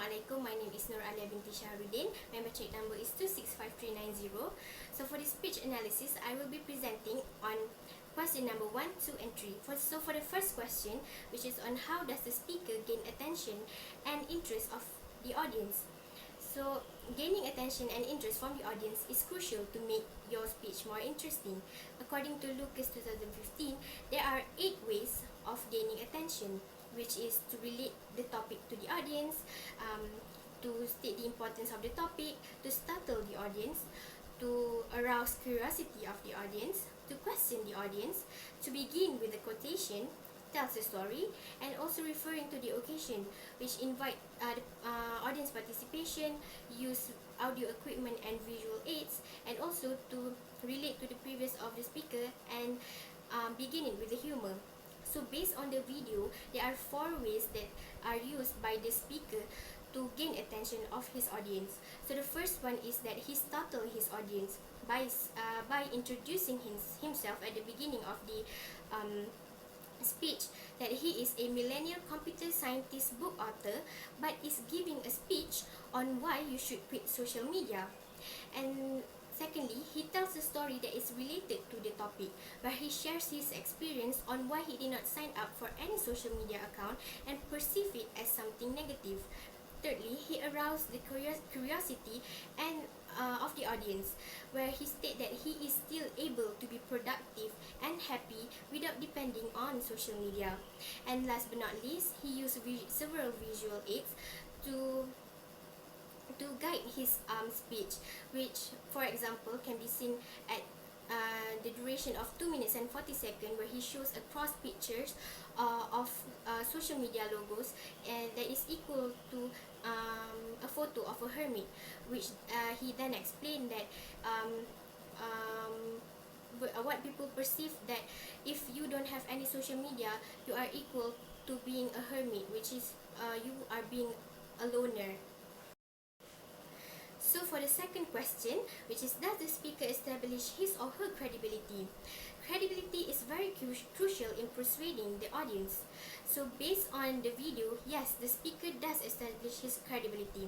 Assalamualaikum. My name is Nur Alia binti Shahruddin. My metric number is 265390. So for the speech analysis, I will be presenting on question number 1, 2 and 3. So for the first question, which is on how does the speaker gain attention and interest of the audience. So gaining attention and interest from the audience is crucial to make your speech more interesting. According to Lucas 2015, there are 8 ways of gaining attention, which is to relate the topic to the audience, to state the importance of the topic, to startle the audience, to arouse curiosity of the audience, to question the audience, to begin with a quotation, tells a story, and also referring to the occasion, which invite audience participation, use audio equipment and visual aids, and also to relate to the previous of the speaker, and beginning with the humor. So based on the video, there are 4 ways that are used by the speaker to gain attention of his audience. So the first one is that he startle his audience by introducing himself at the beginning of the speech, that he is a millennial computer scientist book author, but is giving a speech on why you should quit social media. And secondly, he tells a story that is related to the topic, where he shares his experience on why he did not sign up for any social media account and perceive it as something negative. Thirdly, he aroused the curiosity and of the audience, where he stated that he is still able to be productive and happy without depending on social media. And last but not least, he used several visual aids to guide his speech, which for example can be seen at the duration of 2 minutes and 40 seconds, where he shows across pictures of social media logos, and that is equal to a photo of a hermit, which he then explained that what people perceive, that if you don't have any social media, you are equal to being a hermit, which is you are being a loner. So for the second question, which is, does the speaker establish his or her credibility? Credibility is very crucial in persuading the audience. So based on the video, yes, the speaker does establish his credibility.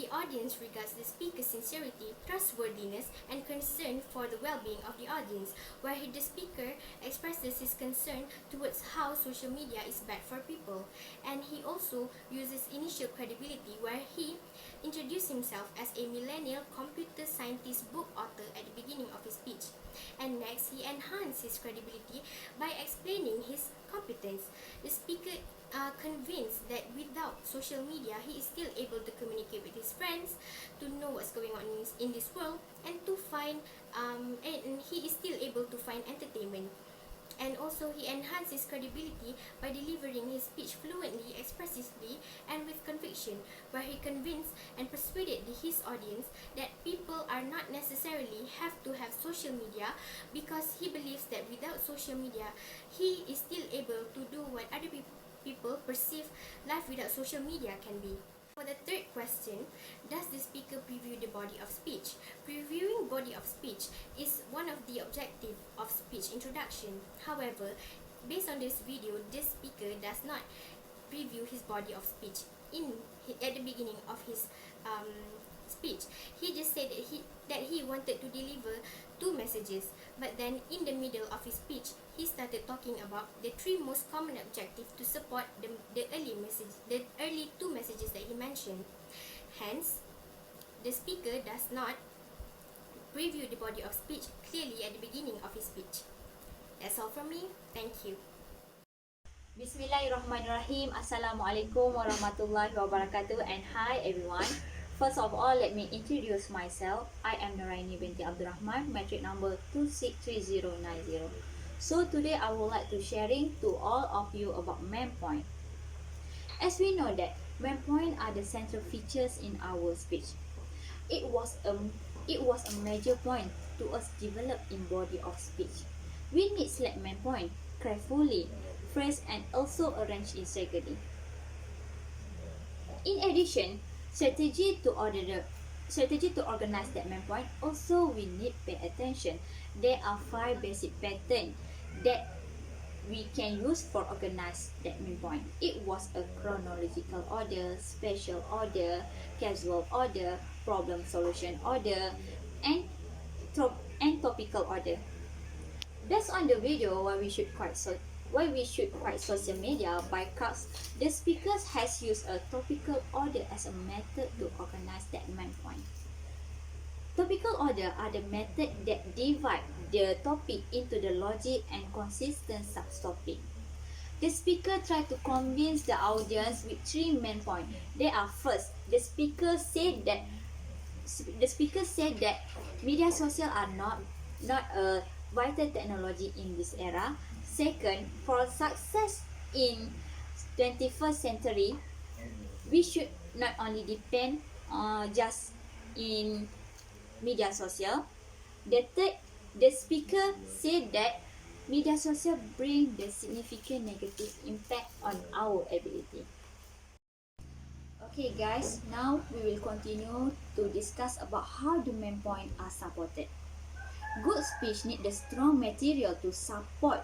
The audience regards the speaker's sincerity, trustworthiness, and concern for the well-being of the audience, where the speaker expresses his concern towards how social media is bad for people. And he also uses initial credibility, where he introduced himself as a millennial computer scientist book author at the beginning of his speech. And next, he enhanced his credibility by explaining his competence. The speaker convinced that without social media, he is still able to communicate with his friends, to know what's going on in this world, and to find and he is still able to find entertainment. And also, he enhanced his credibility by delivering his speech fluently, expressively, and with conviction, where he convinced and persuaded his audience that people are not necessarily have to have social media, because he believes that without social media, he is still able to do what other people perceive life without social media can be. For the third question, does the speaker preview the body of speech? Previewing body of speech is one of the objectives of speech introduction. However, based on this video, this speaker does not preview his body of speech at the beginning of his speech. He just said that he wanted to deliver 2 messages, but then in the middle of his speech, he started talking about the 3 most common objectives to support the early 2 messages that he mentioned. Hence, the speaker does not preview the body of speech clearly at the beginning of his speech. That's all from me. Thank you. Bismillahirrahmanirrahim. Assalamualaikum warahmatullahi wabarakatuh, and hi everyone. First of all, let me introduce myself. I am Nuraini binti Abdurrahman, metric number 263090. So today I would like to sharing to all of you about main point. As we know that main point are the central features in our speech. It was a major point to us develop in body of speech. We need select main point carefully, phrase, and also arrange in secondly. In addition, strategy to organize that main point, also we need pay attention. There are 5 basic patterns that we can use for organize that main point. It was a chronological order, spatial order, causal order, problem solution order, and topical order. Based on the video why we should quite social media by crowds, the speakers has used a topical order as a method to organize that main point. Topical order are the method that divide the topic into the logic and consistent subtopic. The speaker tried to convince the audience with three main points. They are: first, the speaker said that media social are not a vital technology in this era. Second, for success in 21st century, we should not only depend just in media social. The third, the speaker said that media social bring the significant negative impact on our ability. Okay guys, now we will continue to discuss about how the main point are supported. Good speech need the strong material to support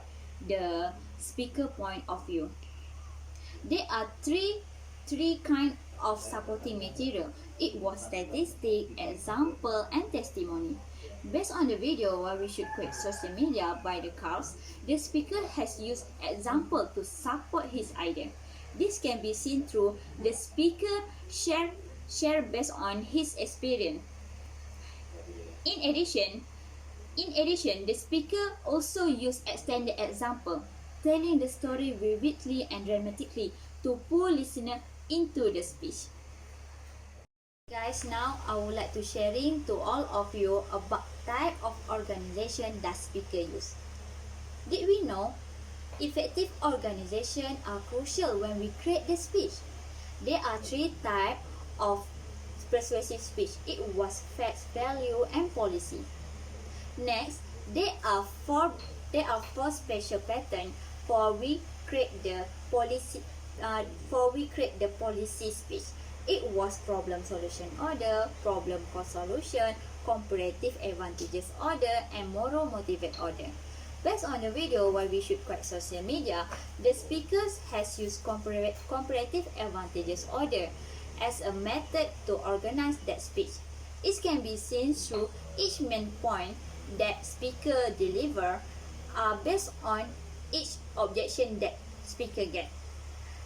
the speaker point of view. There are three kind of supporting material. It was statistic, example, and testimony. Based on the video why we should create social media by the crowds, the speaker has used example to support his idea. This can be seen through the speaker share based on his experience. In addition, the speaker also used extended example, telling the story vividly and dramatically to pull listener into the speech. Guys, now I would like to sharing to all of you about type of organization that speaker use. Did we know effective organization are crucial when we create the speech? There are three types of persuasive speech. It was facts, value, and policy. Next, there are four special patterns for we create the policy speech. It was problem solution order, problem cost solution, comparative advantages order, and moral motivate order. Based on the video why we should create social media, the speakers has used comparative advantages order as a method to organize that speech. It can be seen through each main point that speaker deliver based on each objection that speaker get.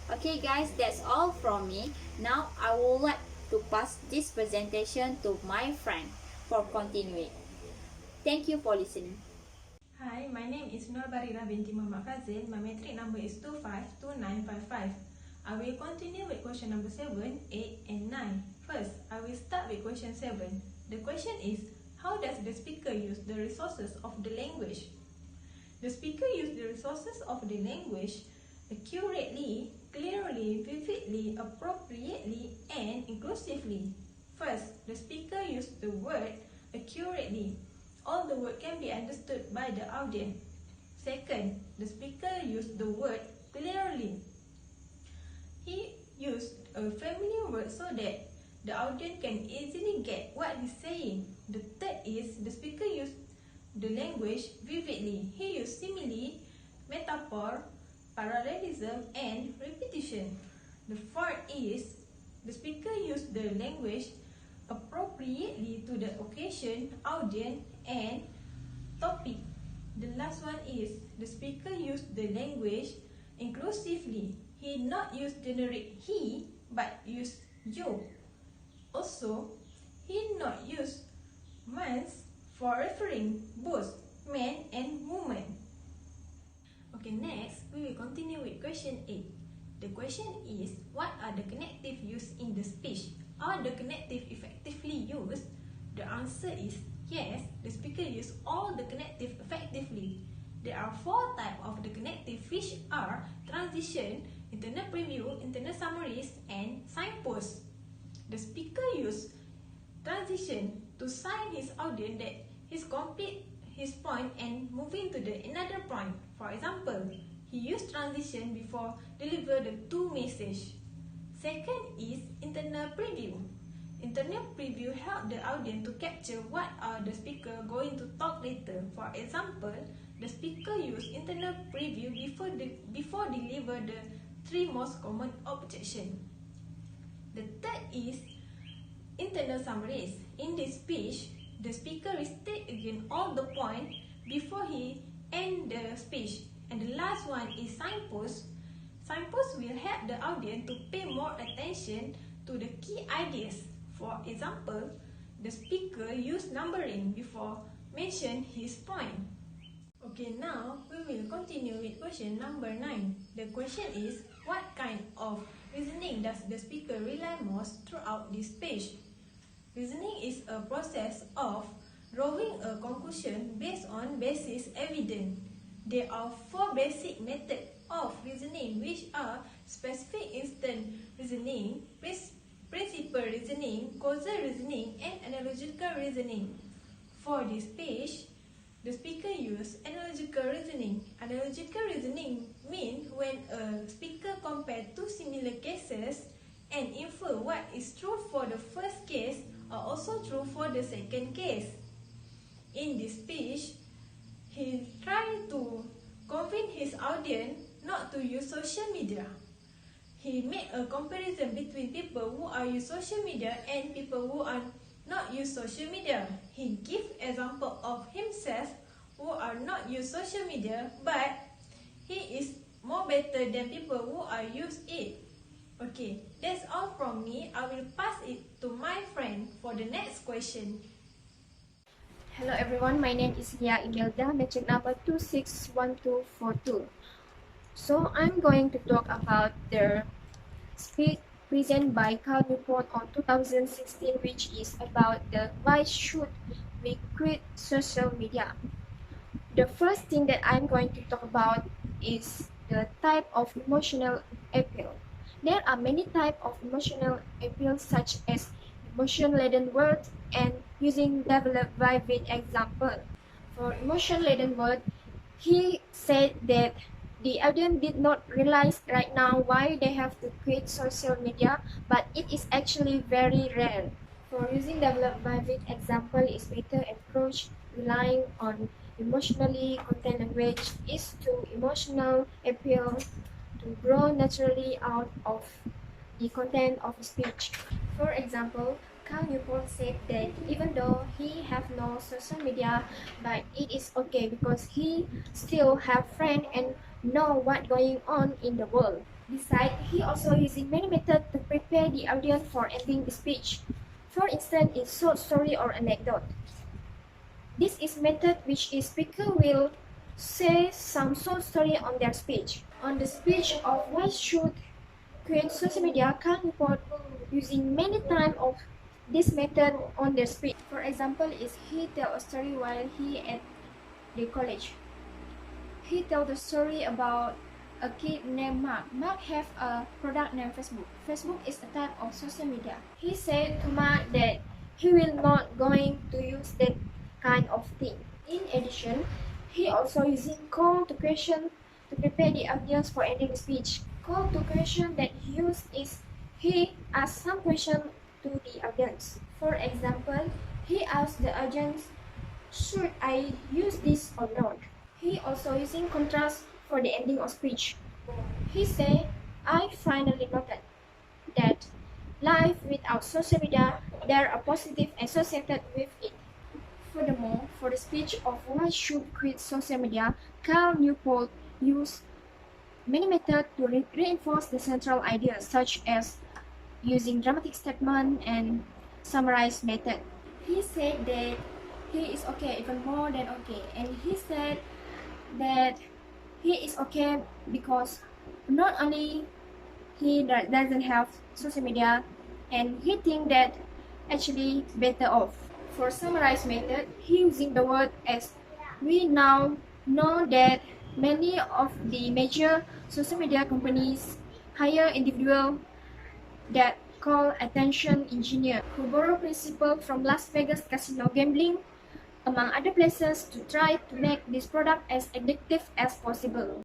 Okay guys, that's all from me. Now I would like to pass this presentation to my friend for continuing. Thank you for listening. Hi, my name is Nur Barira binti Muhammad Fazil. My metric number is 252955. I will continue with question number 7, 8 and 9. First, I will start with question 7. The question is, how does the speaker use the resources of the language? The speaker used the resources of the language accurately, clearly, vividly, appropriately, and inclusively. First, the speaker used the word accurately. All the word can be understood by the audience. Second, the speaker used the word clearly. He used a familiar word so that the audience can easily get what he's saying. The third is the speaker used the language vividly. He used simile, metaphor, parallelism, and repetition. The fourth is the speaker used the language appropriately to the occasion, audience, and topic. The last one is the speaker used the language inclusively. He not used generic he but used you. Also, he not used mans for referring both man and woman. Okay, next we will continue with question 8. The question is, what are the connective used in the speech? Are the connective effectively used? The answer is yes, the speaker used all the connective effectively. There are 4 types of the connective, which are transition, internal preview, internal summaries, and signposts. The speaker used transition to sign his audience that he's complete his point and moving to the another point. For example, he used transition before deliver the 2 message. Second is internal preview. Internal preview help the audience to capture what are the speaker going to talk later. For example, the speaker use internal preview before deliver the three most common objection. The third is internal summaries. In this speech, the speaker restate again all the point before he end the speech. And the last one is signpost. Signpost will help the audience to pay more attention to the key ideas. For example, the speaker use numbering before mention his point. Okay, now we will continue with question number 9. The question is, what kind of reasoning does the speaker rely most throughout this speech? Reasoning is a process of drawing a conclusion based on basis evidence. There are 4 basic methods of reasoning, which are specific instant reasoning, principal reasoning, causal reasoning, and analogical reasoning. For this speech, the speaker used analogical reasoning. Analogical reasoning means when a speaker compares two similar cases and infer what is true for the first case are also true for the second case. In this speech, he tried to convince his audience not to use social media. He made a comparison between people who are use social media and people who are not use social media. He give example of himself who are not use social media, but he is more better than people who are use it. Okay, that's all from me. I will pass it to my friend for the next question. Hello everyone, my name is Lia Imelda, metric number 261242. So I'm going to talk about the speech presented by Carl Newport on 2016, which is about the why should we quit social media. The first thing that I'm going to talk about is the type of emotional appeal. There are many types of emotional appeal, such as emotion-laden words and using developed vivid example. For emotion-laden word, he said that the audience did not realize right now why they have to quit social media, but it is actually very rare. For using developed vivid example is better approach relying on emotionally content language is to emotional appeal to grow naturally out of the content of the speech. For example, Carl Newport said that even though he have no social media, but it is okay because he still have friends and know what going on in the world. Besides, he also using many methods to prepare the audience for ending the speech. For instance, is short story or anecdote. This is method which is speaker will say some short story on their speech. On the speech of why should quit social media, Carl Newport using many times of this method on their speech. For example, is he tell a story while he at the college. He tell the story about a kid named Mark. Mark have a product named Facebook. Facebook is a type of social media. He said to Mark that he will not going to use that kind of thing. In addition, he also using call to question to prepare the audience for ending the speech. Call to question that he used is he asked some question to the audience. For example, he asked the audience, should I use this or not? He also using contrast for the ending of speech. He said, I finally noted that life without social media, there are positive associated with it. Furthermore, for the speech of why should quit social media, Carl Newport used many methods to reinforce the central ideas, such as using dramatic statement and summarize method. He said that he is okay, even more than okay, and he said that he is okay because not only he doesn't have social media, and he think that actually better off. For summarize method, he using the word as we now know that many of the major social media companies hire individuals that call attention engineer who borrow principle from Las Vegas casino gambling, among other places, to try to make this product as addictive as possible.